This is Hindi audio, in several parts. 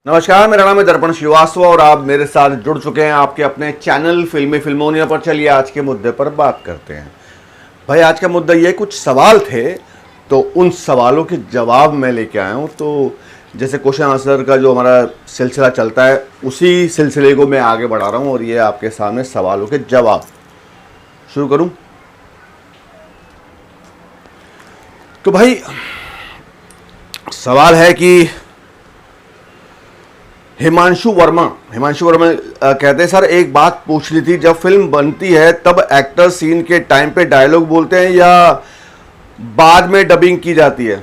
नमस्कार, मेरा नाम है दर्पण श्रीवास्तव और आप मेरे साथ जुड़ चुके हैं आपके अपने चैनल फिल्मी फिल्मोनिया पर। चलिए आज के मुद्दे पर बात करते हैं। भाई आज का मुद्दा ये, कुछ सवाल थे तो उन सवालों के जवाब मैं लेके आया हूँ। तो जैसे क्वेश्चन आंसर का जो हमारा सिलसिला चलता है उसी सिलसिले को मैं आगे बढ़ा रहा हूँ और ये आपके सामने सवालों के जवाब। शुरू करूँ? तो भाई सवाल है कि हिमांशु वर्मा कहते हैं, सर एक बात पूछ ली थी, जब फिल्म बनती है तब एक्टर सीन के टाइम पे डायलॉग बोलते हैं या बाद में डबिंग की जाती है?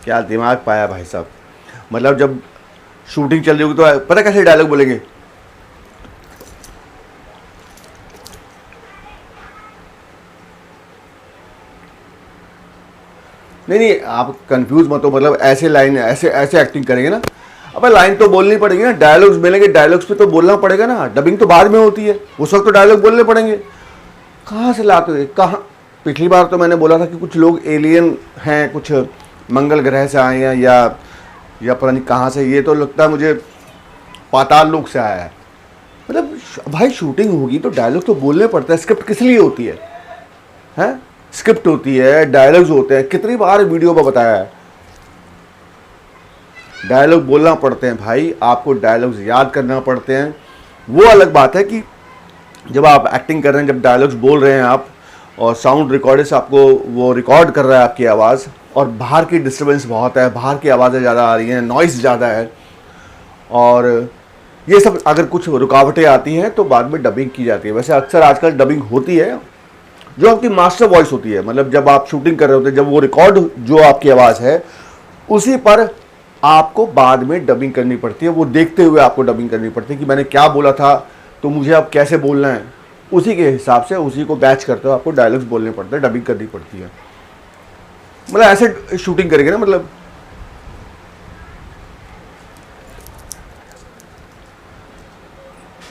क्या दिमाग पाया भाई साहब। मतलब जब शूटिंग चल रही होगी तो पता कैसे डायलॉग बोलेंगे? नहीं, आप कंफ्यूज मत हो। मतलब ऐसे लाइन ऐसे ऐसे एक्टिंग करेंगे ना, अब लाइन तो बोलनी पड़ेगी ना, डायलॉग्स मिलेंगे, डायलॉग्स पे तो बोलना पड़ेगा ना। डबिंग तो बाद में होती है, उस वक्त तो डायलॉग बोलने पड़ेंगे। कहाँ से लाते हो? कहाँ? पिछली बार तो मैंने बोला था कि कुछ लोग एलियन हैं, कुछ मंगल ग्रह से आए हैं या पता नहीं कहाँ से। ये तो लगता है मुझे पाताल लोक से आया है। मतलब भाई शूटिंग होगी तो डायलॉग तो बोलने पड़ता है। स्क्रिप्ट किस लिए होती है? हैं? स्क्रिप्ट होती है, डायलॉग्स होते हैं। कितनी बार वीडियो में बताया है, डायलॉग बोलना पड़ते हैं भाई, आपको डायलॉग्स याद करना पड़ते हैं। वो अलग बात है कि जब आप एक्टिंग कर रहे हैं, जब डायलॉग्स बोल रहे हैं आप और साउंड रिकॉर्डर से आपको वो रिकॉर्ड कर रहा है आपकी आवाज़, और बाहर की डिस्टर्बेंस बहुत है, बाहर की आवाज़ें ज़्यादा आ रही हैं, नॉइज़ ज़्यादा है, और ये सब अगर कुछ रुकावटें आती हैं तो बाद में डबिंग की जाती है। वैसे अक्सर आजकल डबिंग होती है जो आपकी मास्टर वॉइस होती है। मतलब जब आप शूटिंग कर रहे होते हैं, जब वो रिकॉर्ड जो आपकी आवाज़ है उसी पर आपको बाद में डबिंग करनी पड़ती है। वो देखते हुए आपको डबिंग करनी पड़ती है कि मैंने क्या बोला था तो मुझे अब कैसे बोलना है। उसी के हिसाब से उसी को बैच करते हुए आपको डायलॉग्स बोलने पड़ते हैं, डबिंग करनी पड़ती है। मतलब ऐसे शूटिंग करेंगे ना, मतलब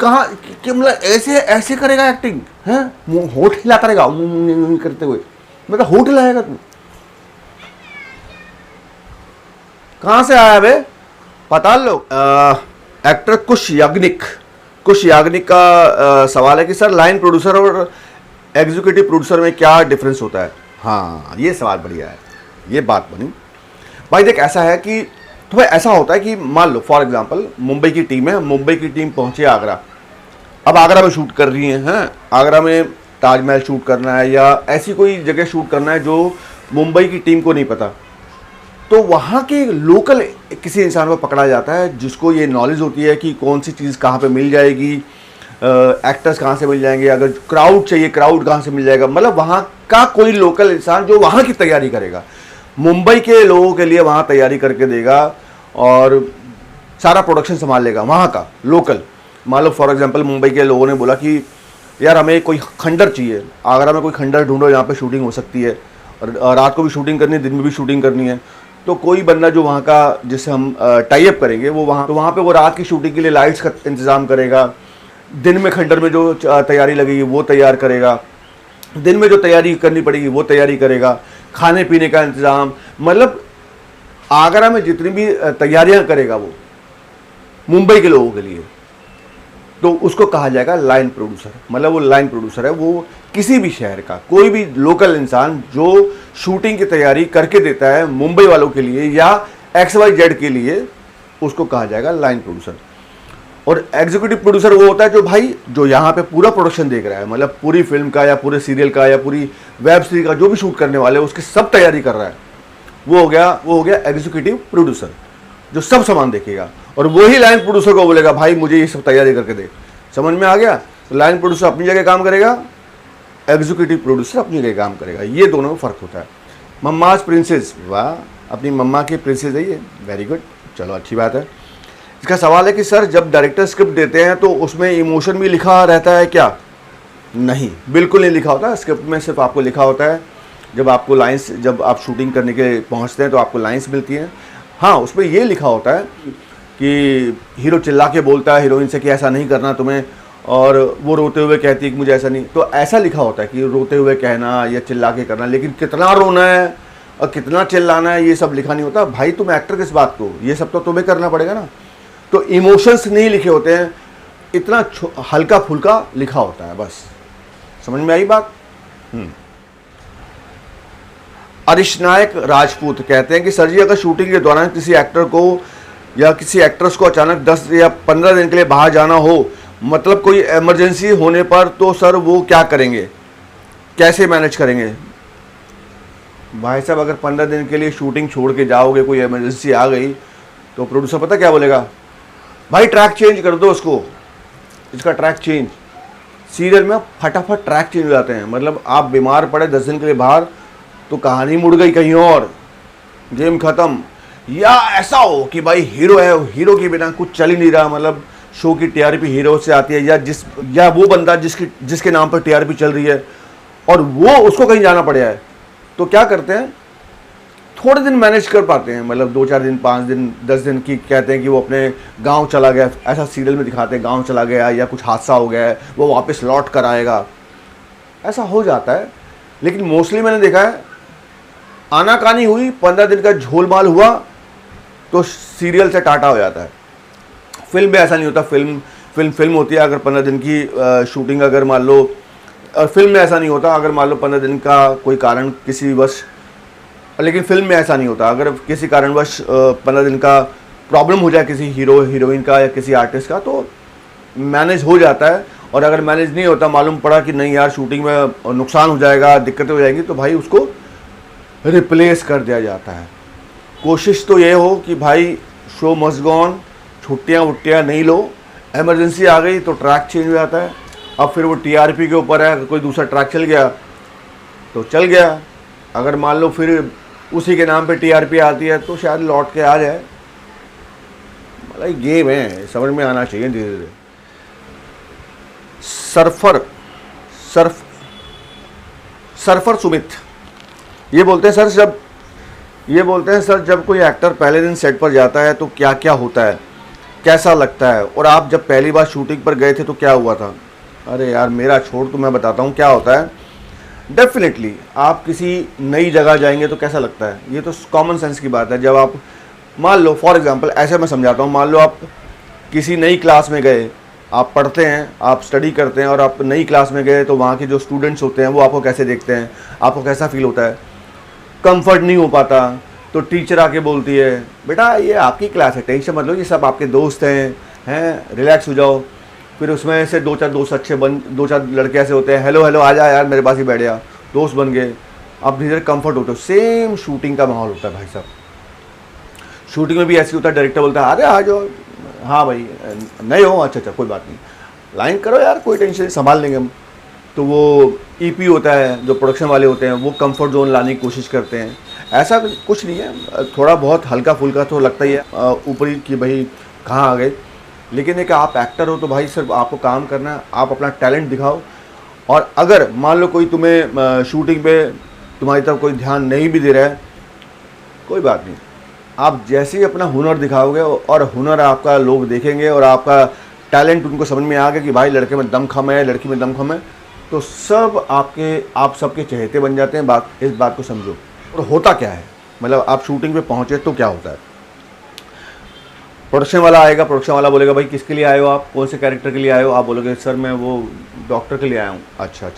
कहाँ कि मतलब ऐसे ऐसे करेगा एक्टिंग है, होठ हिलाता रहेगा करते हुए। मतलब होठ हिलाएगा तू? कहाँ से आया बे? पता लो। एक्टर कुश याग्निक का सवाल है कि सर लाइन प्रोड्यूसर और एग्जीक्यूटिव प्रोड्यूसर में क्या डिफरेंस होता है? हाँ, ये सवाल बढ़िया है, ये बात बनी। भाई देख, ऐसा है कि तो भाई ऐसा होता है कि मान लो फॉर एग्जांपल मुंबई की टीम है, मुंबई की टीम पहुंची आगरा। अब आगरा में शूट कर रही है, आगरा में ताजमहल शूट करना है या ऐसी कोई जगह शूट करना है जो मुंबई की टीम को नहीं पता। तो वहाँ के लोकल किसी इंसान को पकड़ा जाता है जिसको ये नॉलेज होती है कि कौन सी चीज़ कहाँ पे मिल जाएगी, एक्टर्स कहाँ से मिल जाएंगे, अगर क्राउड चाहिए क्राउड कहाँ से मिल जाएगा। मतलब वहाँ का कोई लोकल इंसान जो वहाँ की तैयारी करेगा, मुंबई के लोगों के लिए वहाँ तैयारी करके देगा और सारा प्रोडक्शन संभाल लेगा वहाँ का लोकल। मान लो फॉर एग्जाम्पल मुंबई के लोगों ने बोला कि यार हमें कोई खंडर चाहिए, आगरा में कोई खंडर ढूंढो जहाँ पर शूटिंग हो सकती है, और रात को भी शूटिंग करनी है, दिन में भी शूटिंग करनी है। तो कोई बंदा जो वहाँ का जिससे हम टाई अप करेंगे वो वहाँ पे वो रात की शूटिंग के लिए लाइट्स का इंतज़ाम करेगा, दिन में खंडर में जो तैयारी लगेगी वो तैयार करेगा, दिन में जो तैयारी करनी पड़ेगी वो तैयारी करेगा, खाने पीने का इंतज़ाम। मतलब आगरा में जितनी भी तैयारियाँ करेगा वो मुंबई के लोगों के लिए, तो उसको कहा जाएगा लाइन प्रोड्यूसर। मतलब वो लाइन प्रोड्यूसर है, वो किसी भी शहर का कोई भी लोकल इंसान जो शूटिंग की तैयारी करके देता है मुंबई वालों के लिए या XYZ के लिए, उसको कहा जाएगा लाइन प्रोड्यूसर। और एग्जीक्यूटिव प्रोड्यूसर वो होता है जो भाई जो यहाँ पे पूरा प्रोडक्शन देख रहा है, मतलब पूरी फिल्म का या पूरे सीरियल का या पूरी वेब सीरीज का जो भी शूट करने वाले उसकी सब तैयारी कर रहा है। वो हो गया एग्जीक्यूटिव प्रोड्यूसर जो सब सामान देखेगा, और वही लाइन प्रोड्यूसर को बोलेगा भाई मुझे ये सब तैयारी करके दे। समझ में आ गया? तो लाइन प्रोड्यूसर अपनी जगह काम करेगा, एग्जीक्यूटिव प्रोड्यूसर अपनी जगह काम करेगा। ये दोनों में फ़र्क होता है। मम्माज प्रिंसेस, वाह, अपनी मम्मा की प्रिंसेस है ये, वेरी गुड, चलो अच्छी बात है। इसका सवाल है कि सर जब डायरेक्टर स्क्रिप्ट देते हैं तो उसमें इमोशन भी लिखा रहता है क्या? नहीं, बिल्कुल नहीं लिखा होता। स्क्रिप्ट में सिर्फ आपको लिखा होता है जब आपको लाइन्स, जब आप शूटिंग करने के पहुँचते हैं तो आपको लाइन्स मिलती हैं। हाँ, उसमें ये लिखा होता है कि हीरो चिल्ला के बोलता है हीरोइन से कि ऐसा नहीं करना तुम्हें, और वो रोते हुए कहती है कि मुझे ऐसा नहीं। तो ऐसा लिखा होता है कि रोते हुए कहना या चिल्ला के करना, लेकिन कितना रोना है और कितना चिल्लाना है ये सब लिखा नहीं होता। भाई तुम एक्टर किस बात को, ये सब तो तुम्हें करना पड़ेगा ना। तो इमोशंस नहीं लिखे होते हैं, इतना हल्का फुल्का लिखा होता है, बस। समझ में आई बात? अरिश नायक राजपूत कहते हैं कि सर जी, अगर शूटिंग के दौरान किसी एक्टर को या किसी एक्ट्रेस को अचानक 10 या 15 दिन के लिए बाहर जाना हो, मतलब कोई इमरजेंसी होने पर, तो सर वो क्या करेंगे, कैसे मैनेज करेंगे? भाई साहब, अगर 15 दिन के लिए शूटिंग छोड़ के जाओगे, कोई इमरजेंसी आ गई, तो प्रोड्यूसर पता क्या बोलेगा? भाई ट्रैक चेंज कर दो उसको, इसका ट्रैक चेंज। सीरियल में फटाफट ट्रैक चेंज हो जाते हैं। मतलब आप बीमार पड़े 10 दिन के लिए बाहर, तो कहानी मुड़ गई कहीं और, गेम खत्म। या ऐसा हो कि भाई हीरो है, हीरो के बिना कुछ चल ही नहीं रहा, मतलब शो की टीआरपी हीरो से आती है, या वो बंदा जिसके नाम पर टीआरपी चल रही है और वो उसको कहीं जाना पड़ा है, तो क्या करते हैं, थोड़े दिन मैनेज कर पाते हैं, मतलब 2-4 दिन, 5 दिन, 10 दिन की, कहते हैं कि वो अपने गांव चला गया, ऐसा सीरियल में दिखाते हैं, गांव चला गया या कुछ हादसा हो गया है, वो वापस लौट कर आएगा, ऐसा हो जाता है। लेकिन मोस्टली मैंने देखा है, आनाकानी हुई, 15 दिन का झोलमाल हुआ, तो सीरियल से टाटा हो जाता है। फिल्म में ऐसा नहीं होता, फिल्म होती है, अगर 15 दिन की शूटिंग, अगर मान लो, फिल्म में ऐसा नहीं होता, अगर मान लो 15 दिन का कोई कारण किसी वश, लेकिन फिल्म में ऐसा नहीं होता, अगर किसी कारणवश 15 दिन का प्रॉब्लम हो जाए किसी हीरो हीरोइन का या किसी आर्टिस्ट का, तो मैनेज हो जाता है। और अगर मैनेज नहीं होता, मालूम पड़ा कि नहीं यार शूटिंग में नुकसान हो जाएगा, दिक्कतें हो जाएंगी, तो भाई उसको रिप्लेस कर दिया जाता है। कोशिश तो ये हो कि भाई शो मस्ट गो ऑन, छुट्टियाँ वुट्टियाँ नहीं लो, इमरजेंसी आ गई तो ट्रैक चेंज हो जाता है। अब फिर वो टीआरपी के ऊपर है, अगर कोई दूसरा ट्रैक चल गया तो चल गया, अगर मान लो फिर उसी के नाम पे टीआरपी आती है तो शायद लौट के आ जाए। मतलब गेम है, समझ में आना चाहिए धीरे धीरे। सरफर सुमित ये बोलते हैं सर जब कोई एक्टर पहले दिन सेट पर जाता है तो क्या क्या होता है, कैसा लगता है, और आप जब पहली बार शूटिंग पर गए थे तो क्या हुआ था? अरे यार मेरा छोड़, तो मैं बताता हूँ क्या होता है। डेफिनेटली आप किसी नई जगह जाएंगे तो कैसा लगता है, ये तो कॉमन सेंस की बात है। जब आप मान लो, फॉर एग्जांपल ऐसे मैं समझाता हूँ, मान लो आप किसी नई क्लास में गए, आप पढ़ते हैं, आप स्टडी करते हैं, और आप नई क्लास में गए, तो वहाँ के जो स्टूडेंट्स होते हैं वो आपको कैसे देखते हैं, आपको कैसा फील होता है? कंफर्ट नहीं हो पाता, तो टीचर आके बोलती है, बेटा ये आपकी क्लास है, टेंशन मत लो, ये सब आपके दोस्त हैं, रिलैक्स हो जाओ। फिर उसमें से 2-4 दोस्त अच्छे 2-4 लड़के ऐसे होते हैं, हेलो आ जा यार मेरे पास ही बैठ जा, दोस्त बन गए, आप धीरे धीरे कम्फर्ट होते हो। सेम शूटिंग का माहौल होता है भाई साहब। शूटिंग में भी ऐसे होता है, डायरेक्टर बोलता है अरे आ जाओ, हाँ भाई नहीं हो, अच्छा कोई बात नहीं, लाइन करो यार, कोई टेंशन नहीं, संभाल लेंगे हम। तो वो ईपी होता है, जो प्रोडक्शन वाले होते हैं, वो कंफर्ट जोन लाने की कोशिश करते हैं। ऐसा कुछ नहीं है, थोड़ा बहुत हल्का फुल्का तो लगता ही है ऊपरी कि भाई कहाँ आ गए, लेकिन एक आप एक्टर हो तो भाई सिर्फ आपको काम करना है, आप अपना टैलेंट दिखाओ। और अगर मान लो कोई तुम्हें शूटिंग पे तुम्हारी तरफ कोई ध्यान नहीं भी दे रहा है, कोई बात नहीं, आप जैसे ही अपना हुनर दिखाओगे और हुनर आपका लोग देखेंगे और आपका टैलेंट उनको समझ में आ गया कि भाई लड़के में दम खम है, लड़की में दम खम है, तो सब आप सबके चहेते बन जाते हैं। इस बात को समझो। और होता क्या है, मतलब आप शूटिंग पे पहुंचे तो क्या होता है, प्रोडक्शन वाला आएगा, प्रोडक्शन वाला बोलेगा भाई किसके लिए आए हो आप, कौन से कैरेक्टर के लिए आए हो? आप बोलोगे सर मैं वो डॉक्टर के लिए आया हूँ। अच्छा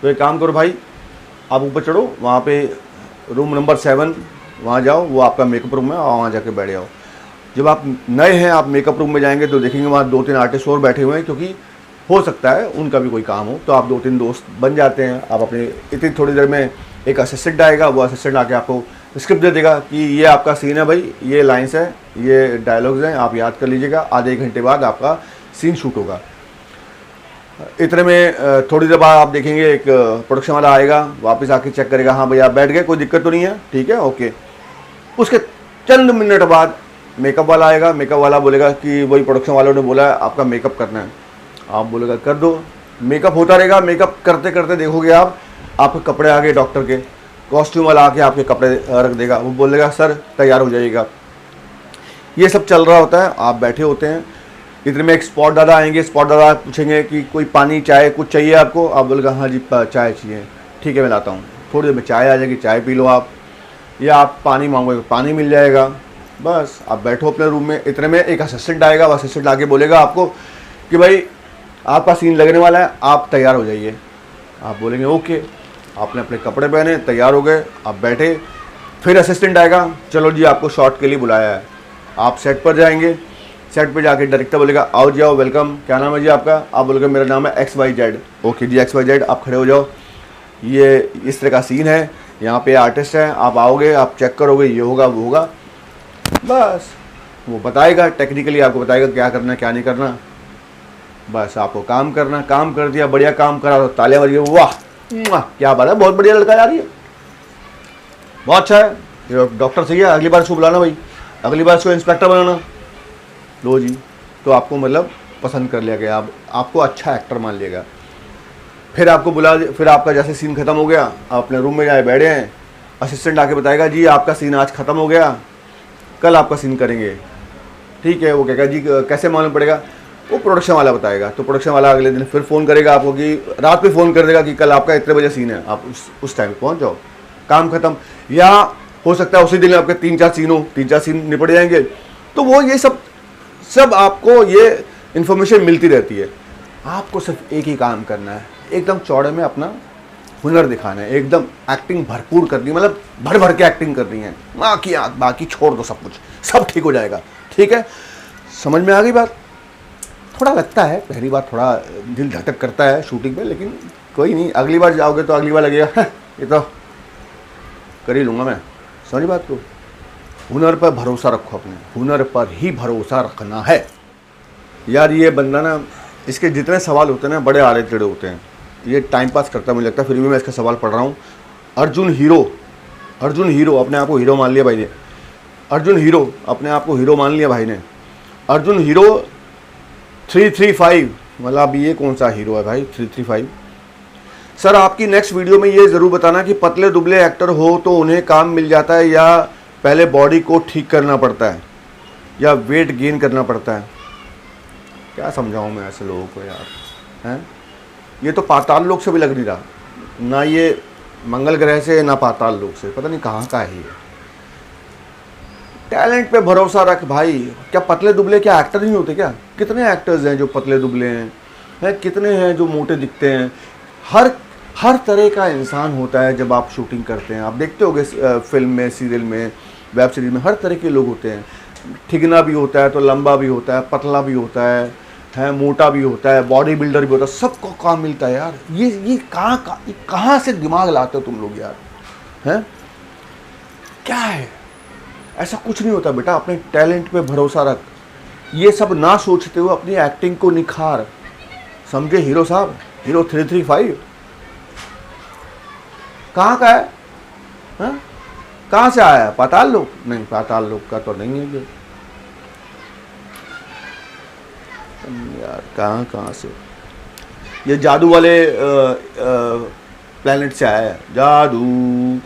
तो एक काम करो भाई, आप ऊपर चढ़ो, वहाँ पे रूम नंबर 7 वहाँ जाओ, वो आपका मेकअप रूम है, और वहाँ जाके बैठ जाओ। जब आप नए हैं, आप मेकअप रूम में जाएंगे तो देखेंगे वहाँ 2-3 आर्टिस्ट और बैठे हुए हैं, क्योंकि हो सकता है उनका भी कोई काम हो, तो आप 2-3 दोस्त बन जाते हैं। आप अपने इतनी थोड़ी देर में एक असिस्टेंट आएगा, वो असिस्टेंट आके आपको स्क्रिप्ट दे देगा कि ये आपका सीन है भाई, ये लाइन्स है, ये डायलॉग्स हैं, आप याद कर लीजिएगा, आधे 1 घंटे बाद आपका सीन शूट होगा। इतने में थोड़ी देर बाद आप देखेंगे एक प्रोडक्शन वाला आएगा, वापस आके चेक करेगा, हाँ भाई आप बैठ गए, कोई दिक्कत तो नहीं है, ठीक है ओके। उसके चंद मिनट बाद मेकअप वाला आएगा, मेकअप वाला बोलेगा कि वही प्रोडक्शन वालों ने बोला है आपका मेकअप करना है, आप बोलेगा कर दो। मेकअप होता रहेगा, मेकअप करते करते देखोगे आप, आपके कपड़े आ गए डॉक्टर के, कॉस्ट्यूम वाला आके आपके कपड़े रख देगा, वो बोलेगा सर तैयार हो जाइएगा। ये सब चल रहा होता है, आप बैठे होते हैं। इतने में एक स्पॉट दादा आएंगे, स्पॉट दादा पूछेंगे कि कोई पानी चाय कुछ चाहिए आपको, आप बोलेगा हाँ जी चाय चाहिए, ठीक है मैं लाता हूँ। थोड़ी देर में चाय आ जाएगी, चाय पी लो आप, या आप पानी मांगोगे पानी मिल जाएगा। बस आप बैठो अपने रूम में, इतने में एक असिस्टेंट आएगा, वो असिस्टेंट आके बोलेगा आपको कि भाई आपका सीन लगने वाला है, आप तैयार हो जाइए। आप बोलेंगे ओके, आपने अपने कपड़े पहने, तैयार हो गए, आप बैठे, फिर असिस्टेंट आएगा, चलो जी आपको शॉट के लिए बुलाया है। आप सेट पर जाएंगे, सेट पर जाके डायरेक्टर बोलेगा आओ जी आओ, वेलकम, क्या नाम है जी आपका? आप बोलोगे मेरा नाम है XYZ। ओके जी XYZ, आप खड़े हो जाओ, ये इस तरह का सीन है, यहाँ पे आर्टिस्ट हैं, आप आओगे, आप चेक करोगे, ये होगा वो होगा, बस वो बताएगा, टेक्निकली आपको बताएगा क्या करना क्या नहीं करना। बस आपको काम करना, काम कर दिया, बढ़िया काम करा तो तालियां बज गई, वाह क्या बात है, बहुत बढ़िया लड़का जा रही है, बहुत अच्छा है, ये डॉक्टर सही है, अगली बार इसको बुलाना भाई, अगली बार इसको इंस्पेक्टर बनाना। लो जी, तो आपको मतलब पसंद कर लिया गया, आपको अच्छा एक्टर मान लिया गया। फिर आपको फिर आपका जैसे सीन खत्म हो गया, आप अपने रूम में जाए बैठे हैं, असिस्टेंट आके बताएगा जी आपका सीन आज खत्म हो गया, कल आपका सीन करेंगे। ठीक है, वो कहेगा जी कैसे मालूम पड़ेगा? वो प्रोडक्शन वाला बताएगा। तो प्रोडक्शन वाला अगले दिन फिर फ़ोन करेगा आपको कि रात में फ़ोन कर देगा कि कल आपका इतने बजे सीन है, आप उस टाइम पहुंच जाओ, काम खत्म। या हो सकता है उसी दिन आपके 3-4 सीन हो, 3-4 सीन निपट जाएंगे। तो वो ये सब आपको ये इन्फॉर्मेशन मिलती रहती है। आपको सिर्फ एक ही काम करना है, एकदम चौड़े में अपना हुनर दिखाना है, एकदम एक्टिंग भरपूर करनी है, मतलब भर भर के एक्टिंग करनी है, माँ की आँख, बाकी छोड़ दो, सब कुछ सब ठीक हो जाएगा। ठीक है, समझ में आ गई बात? थोड़ा लगता है पहली बार, थोड़ा दिल धड़क करता है शूटिंग पे, लेकिन कोई नहीं, अगली बार जाओगे तो अगली बार लगेगा ये तो कर ही लूँगा मैं। समझ बात को? हुनर पर भरोसा रखो, अपने हुनर पर ही भरोसा रखना है यार। ये बंदा ना, इसके जितने सवाल होते हैं ना बड़े आड़े टेढ़े होते हैं, ये टाइम पास करता है मुझे लगता है, फिर भी मैं इसका सवाल पढ़ रहा हूँ। अर्जुन हीरो अपने आप को हीरो मान लिया भाई ने, अर्जुन हीरो अपने आप को हीरो मान लिया भाई ने। अर्जुन हीरो 335, मतलब ये कौन सा हीरो है भाई 335? सर आपकी नेक्स्ट वीडियो में ये ज़रूर बताना कि पतले दुबले एक्टर हो तो उन्हें काम मिल जाता है या पहले बॉडी को ठीक करना पड़ता है या वेट गेन करना पड़ता है? क्या समझाऊँ मैं ऐसे लोगों को यार, हैं? ये तो पाताल लोक से भी लग नहीं रहा, ना ये मंगल ग्रह से ना पाताल लोक से, पता नहीं कहाँ का है ये। टैलेंट पे भरोसा रख भाई। क्या पतले दुबले क्या एक्टर नहीं होते क्या? कितने एक्टर्स हैं जो पतले दुबले हैं, कितने हैं जो मोटे दिखते हैं। हर तरह का इंसान होता है जब आप शूटिंग करते हैं। आप देखते होंगे फिल्म में, सीरियल में, वेब सीरीज में, हर तरह के लोग होते हैं। ठिगना भी होता है तो लंबा भी होता है, पतला भी होता है, मोटा भी होता है, बॉडी बिल्डर भी होता है, सबको काम मिलता है यार। ये कहाँ से दिमाग लाते हो तुम लोग यार, हैं? क्या है? ऐसा कुछ नहीं होता बेटा, अपने टैलेंट पे भरोसा रख। ये सब ना सोचते हुए अपनी एक्टिंग को निखार। समझे हीरो साहब? हीरो 335 कहाँ का है? हाँ? कहाँ से आया है? पाताल लोक? नहीं, पाताल लोक का तो नहीं है ये यार। कहाँ से? ये जादू वाले प्लेनेट से आया है, जादू।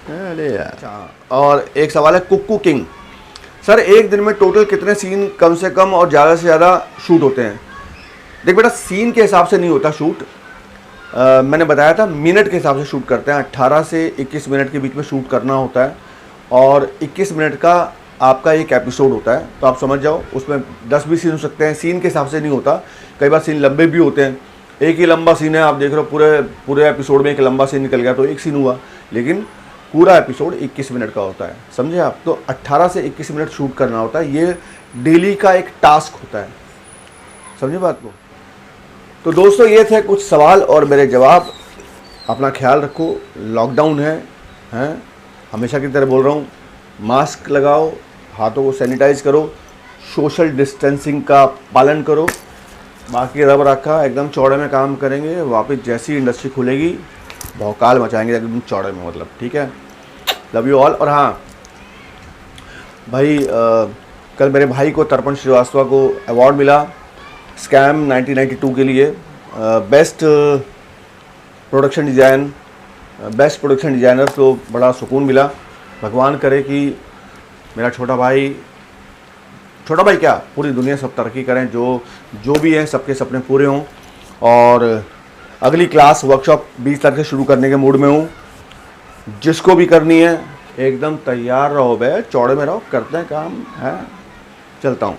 अरे यार। और एक सवाल है कुक्कू किंग, सर एक दिन में टोटल कितने सीन कम से कम और ज़्यादा से ज़्यादा शूट होते हैं? देख बेटा, सीन के हिसाब से नहीं होता शूट, मैंने बताया था मिनट के हिसाब से शूट करते हैं। 18 से 21 मिनट के बीच में शूट करना होता है और 21 मिनट का आपका एक एपिसोड होता है। तो आप समझ जाओ, उसमें 10 भी सीन हो सकते हैं। सीन के हिसाब से नहीं होता, कई बार सीन लंबे भी होते हैं। एक ही लंबा सीन है, आप देख रहे हो पूरे एपिसोड में एक लंबा सीन निकल गया तो एक सीन हुआ, लेकिन पूरा एपिसोड 21 मिनट का होता है। समझे आप? तो 18 से 21 मिनट शूट करना होता है, ये डेली का एक टास्क होता है। समझे बात को? तो दोस्तों ये थे कुछ सवाल और मेरे जवाब। अपना ख्याल रखो, लॉकडाउन है, हमेशा की तरह बोल रहा हूँ, मास्क लगाओ, हाथों को सैनिटाइज करो, सोशल डिस्टेंसिंग का पालन करो। बाकी रब रखा एकदम चौड़े में काम करेंगे, वापस जैसी इंडस्ट्री खुलेगी भौकाल मचाएंगे एकदम चौड़े में, मतलब। ठीक है, लव यू ऑल। और हाँ भाई, कल मेरे भाई को तर्पण श्रीवास्तव को अवार्ड मिला स्कैम 1992 के लिए, बेस्ट प्रोडक्शन डिज़ाइनर। तो बड़ा सुकून मिला। भगवान करे कि मेरा छोटा भाई क्या, पूरी दुनिया सब तरक्की करें, जो भी हैं सबके सपने पूरे हों। और अगली क्लास वर्कशॉप 20 तारीख से शुरू करने के मूड में हूँ। जिसको भी करनी है एकदम तैयार रहो बे, चौड़े में रहो, करते हैं काम है, चलता हूँ।